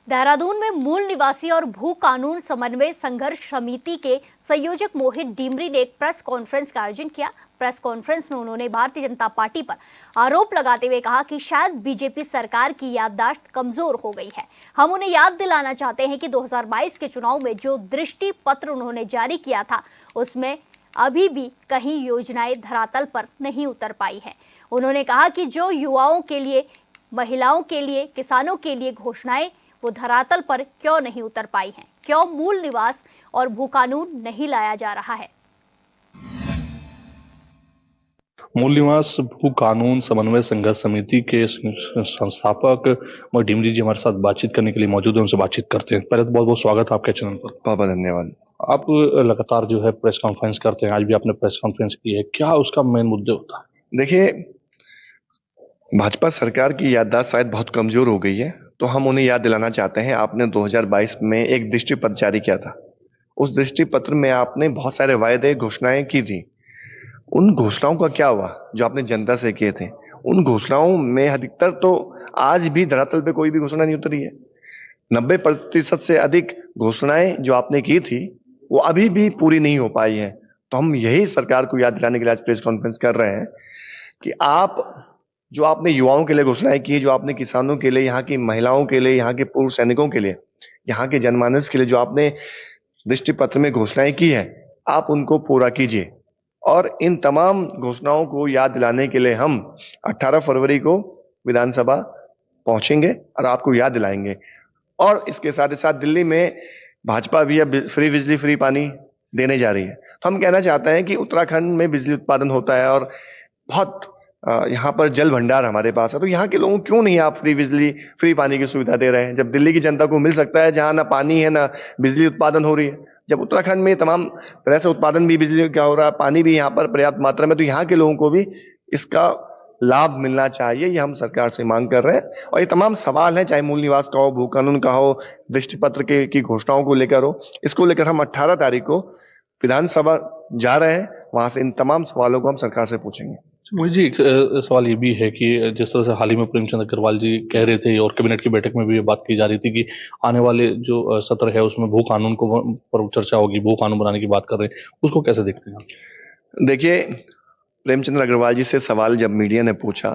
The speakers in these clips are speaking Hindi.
देहरादून में मूल निवासी और भू कानून समन्वय संघर्ष समिति के संयोजक मोहित डीमरी ने एक प्रेस कॉन्फ्रेंस का आयोजन किया। प्रेस कॉन्फ्रेंस में उन्होंने भारतीय जनता पार्टी पर आरोप लगाते हुए कहा कि शायद बीजेपी सरकार की याददाश्त कमजोर हो गई है। हम उन्हें याद दिलाना चाहते हैं कि 2022 के चुनाव में जो दृष्टि पत्र उन्होंने जारी किया था, उसमें अभी भी कहीं योजनाएं धरातल पर नहीं उतर पाई है। उन्होंने कहा कि जो युवाओं के लिए, महिलाओं के लिए, किसानों के लिए घोषणाएं वो धरातल पर क्यों नहीं उतर पाई हैं, क्यों मूल निवास और भू कानून नहीं लाया जा रहा है। मूल निवास भू कानून समन्वय संघर्ष समिति के संस्थापक मोहित डीमरी जी हमारे साथ बातचीत करने के लिए मौजूद है। उनसे बातचीत करते हैं। पहले तो बहुत बहुत स्वागत है आपके चैनल पर। बहुत बहुत धन्यवाद। आप लगातार जो है प्रेस कॉन्फ्रेंस करते हैं, आज भी आपने प्रेस कॉन्फ्रेंस की है, क्या उसका मेन मुद्दे होता है? देखिए, भाजपा सरकार की याददाश्त शायद बहुत कमजोर हो गई है, तो हम उन्हें याद दिलाना चाहते हैं। आपने 2022 में एक दृष्टि पत्र जारी किया था। उस दृष्टि पत्र में आपने बहुत सारे वायदे, घोषणाएं की थी। उन घोषणाओं का क्या हुआ जो आपने जनता से किए थे? उन घोषणाओं में अधिकतर तो आज भी धरातल पे कोई भी घोषणा नहीं उतरी है। 90% से अधिक घोषणाएं जो आपने की थी वो अभी भी पूरी नहीं हो पाई है। तो हम यही सरकार को याद दिलाने के लिए आज प्रेस कॉन्फ्रेंस कर रहे हैं कि आप जो आपने युवाओं के लिए घोषणाएं की, जो आपने किसानों के लिए, यहाँ की महिलाओं के लिए, यहाँ के पूर्व सैनिकों के लिए, यहाँ के जनमानस के लिए जो आपने दृष्टि पत्र में घोषणाएं की है, आप उनको पूरा कीजिए। और इन तमाम घोषणाओं को याद दिलाने के लिए हम 18 फरवरी को विधानसभा पहुंचेंगे और आपको याद दिलाएंगे। और इसके साथ ही साथ दिल्ली में भाजपा भी अब फ्री बिजली, फ्री पानी देने जा रही है। तो हम कहना चाहते हैं कि उत्तराखंड में बिजली उत्पादन होता है और बहुत यहाँ पर जल भंडार हमारे पास है, तो यहाँ के लोगों को क्यों नहीं आप फ्री बिजली, फ्री पानी की सुविधा दे रहे हैं? जब दिल्ली की जनता को मिल सकता है जहाँ ना पानी है, ना बिजली उत्पादन हो रही है, जब उत्तराखंड में तमाम तरह से उत्पादन भी बिजली का हो रहा है, पानी भी यहाँ पर पर्याप्त मात्रा में, तो यहाँ के लोगों को भी इसका लाभ मिलना चाहिए। ये हम सरकार से मांग कर रहे हैं। और ये तमाम सवाल हैं, चाहे मूल निवास का हो, भू कानून का हो, दृष्टि पत्र की घोषणाओं को लेकर हो, इसको लेकर हम 18 तारीख को विधानसभा जा रहे हैं। वहां से इन तमाम सवालों को हम सरकार से पूछेंगे। मोहित जी, एक सवाल ये भी है कि जिस तरह से हाल ही में प्रेमचंद अग्रवाल जी कह रहे थे और कैबिनेट की बैठक में भी ये बात की जा रही थी कि आने वाले जो सत्र है उसमें भू कानून को पर चर्चा होगी, भू कानून बनाने की बात कर रहे हैं, उसको कैसे देखते हैं? देखिए, प्रेमचंद अग्रवाल जी से सवाल जब मीडिया ने पूछा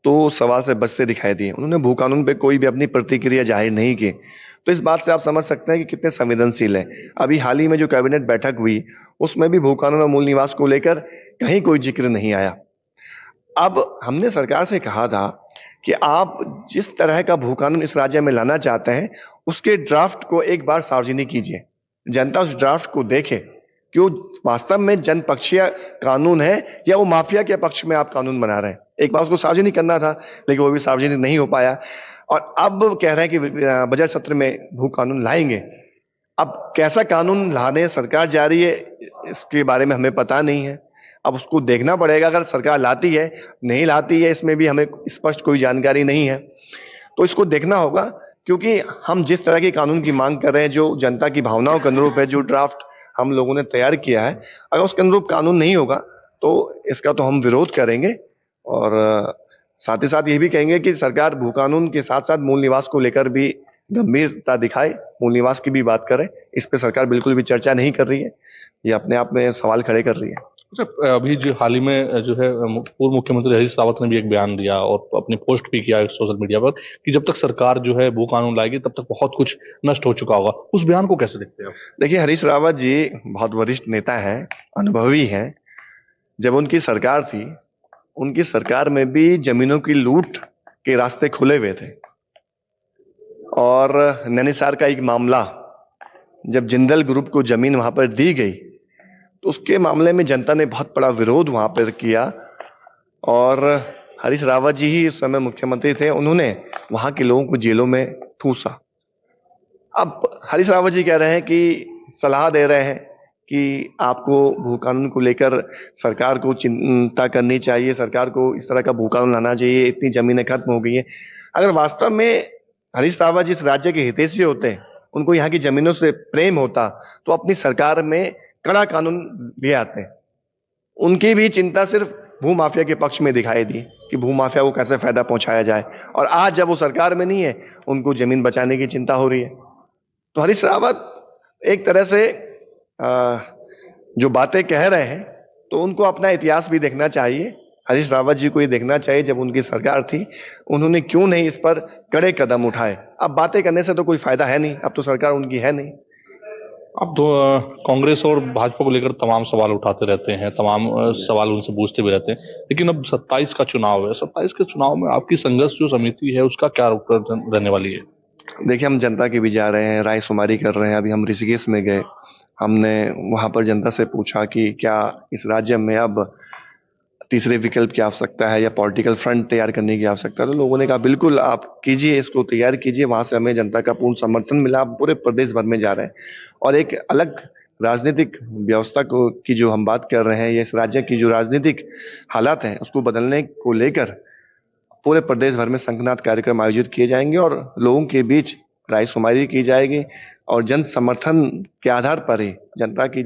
तो सवाल से बचते दिखाई दिए। उन्होंने भू कानून पे कोई भी अपनी प्रतिक्रिया जाहिर नहीं की। तो इस बात से आप समझ सकते हैं कि कितने संवेदनशील है। अभी हाल ही में जो कैबिनेट बैठक हुई उसमें भी भू कानून और मूल निवास को लेकर कहीं कोई जिक्र नहीं आया। अब हमने सरकार से कहा था कि आप जिस तरह का भू कानून इस राज्य में लाना चाहते हैं उसके ड्राफ्ट को एक बार सार्वजनिक कीजिए, जनता उस ड्राफ्ट को देखे कि वो वास्तव में जनपक्षीय कानून है या वो माफिया के पक्ष में आप कानून बना रहे हैं। एक बार उसको सार्वजनिक करना था, लेकिन वो भी सार्वजनिक नहीं हो पाया। और अब कह रहे हैं कि बजट सत्र में भू कानून लाएंगे। अब कैसा कानून लाने सरकार जा रही है इसके बारे में हमें पता नहीं है। अब उसको देखना पड़ेगा। अगर सरकार लाती है, नहीं लाती है, इसमें भी हमें स्पष्ट कोई जानकारी नहीं है, तो इसको देखना होगा। क्योंकि हम जिस तरह के कानून की मांग कर रहे हैं, जो जनता की भावनाओं के अनुरूप है, जो ड्राफ्ट हम लोगों ने तैयार किया है, अगर उसके अनुरूप कानून नहीं होगा तो इसका तो हम विरोध करेंगे। और साथ ही साथ ये भी कहेंगे कि सरकार भू कानून के साथ साथ मूल निवास को लेकर भी गंभीरता दिखाए, मूल निवास की भी बात करे। इस पे सरकार बिल्कुल भी चर्चा नहीं कर रही है, ये अपने आप में सवाल खड़े कर रही है। अभी जो हाल ही में जो है पूर्व मुख्यमंत्री हरीश रावत ने भी एक बयान दिया और अपनी पोस्ट भी किया सोशल मीडिया पर कि जब तक सरकार जो है भू कानून लाएगी तब तक बहुत कुछ नष्ट हो चुका होगा। उस बयान को कैसे देखते हैं आप? देखिए, हरीश रावत जी बहुत वरिष्ठ नेता हैं, अनुभवी हैं। जब उनकी सरकार थी, उनकी सरकार में भी जमीनों की लूट के रास्ते खुले हुए थे। और नैनीसार का एक मामला, जब जिंदल ग्रुप को जमीन वहां पर दी गई तो उसके मामले में जनता ने बहुत बड़ा विरोध वहां पर किया। और हरीश रावत जी ही उस समय मुख्यमंत्री थे, उन्होंने वहां के लोगों को जेलों में ठूसा। अब हरीश रावत जी कह रहे हैं कि सलाह दे रहे हैं कि आपको भू कानून को लेकर सरकार को चिंता करनी चाहिए, सरकार को इस तरह का भू कानून लाना चाहिए, इतनी जमीनें खत्म हो गई हैं। अगर वास्तव में हरीश रावत जी इस राज्य के हितैषी होते, उनको यहाँ की जमीनों से प्रेम होता, तो अपनी सरकार में कड़ा कानून ले आते। उनकी भी चिंता सिर्फ भू माफिया के पक्ष में दिखाई दी। कि भूमाफिया को कैसे फायदा पहुंचाया जाए, और आज जब वो सरकार में नहीं है उनको जमीन बचाने की चिंता हो रही है। तो हरीश रावत एक तरह से जो बातें कह रहे हैं तो उनको अपना इतिहास भी देखना चाहिए। हरीश रावत जी को ये देखना चाहिए जब उनकी सरकार थी उन्होंने क्यों नहीं इस पर कड़े कदम उठाए। अब बातें करने से तो कोई फायदा है नहीं, अब तो सरकार उनकी है नहीं। आप कांग्रेस और भाजपा को लेकर तमाम सवाल उठाते रहते हैं, तमाम सवाल उनसे पूछते भी रहते हैं, लेकिन अब 27 का चुनाव है। 27 के चुनाव में आपकी संघर्ष जो समिति है उसका क्या रुख रहने वाली है? देखिए, हम जनता के भी जा रहे हैं, राय शुमारी कर रहे हैं। अभी हम ऋषिकेश में गए, हमने वहां पर जनता से पूछा कि क्या इस राज्य में अब तीसरे विकल्प की आवश्यकता है या पॉलिटिकल फ्रंट तैयार करने की आवश्यकता है। तो लोगों ने कहा बिल्कुल आप कीजिए, इसको तैयार कीजिए। वहां से हमें जनता का पूर्ण समर्थन मिला। आप पूरे प्रदेश भर में जा रहे हैं और एक अलग राजनीतिक व्यवस्था को की जो हम बात कर रहे हैं, या इस राज्य की जो राजनीतिक हालात हैं उसको बदलने को लेकर पूरे प्रदेश भर में शंखनाद कार्यक्रम आयोजित किए जाएंगे और लोगों के बीच राय शुमारी की जाएगी और जन समर्थन के आधार पर ही जनता की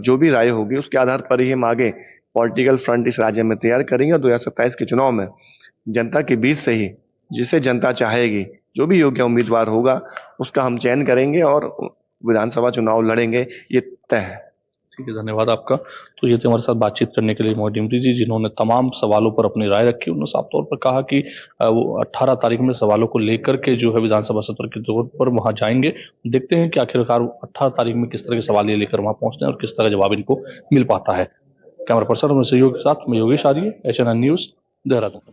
जो भी राय होगी उसके आधार पर ही हम आगे पॉलिटिकल फ्रंट इस राज्य में तैयार करेंगे। और 2027 के चुनाव में जनता के बीच से ही जिसे जनता चाहेगी, जो भी योग्य उम्मीदवार होगा उसका हम चयन करेंगे और विधानसभा चुनाव लड़ेंगे, ये तय है। ठीक है, धन्यवाद आपका। तो ये थे हमारे साथ बातचीत करने के लिए मोहित डिमरी जी, जिन्होंने तमाम सवालों पर अपनी राय रखी। उन्होंने साफ तौर पर कहा कि वो 18 तारीख में सवालों को लेकर के जो है विधानसभा सत्र के तौर पर वहां जाएंगे। देखते हैं कि आखिरकार 18 तारीख में किस तरह के सवाल ये लेकर वहां पहुंचते हैं और किस तरह जवाब इनको मिल पाता है। कैमरा पर्सन में सहयोग के साथ मैं योगेश आर्य, HNN न्यूज, देहरादून।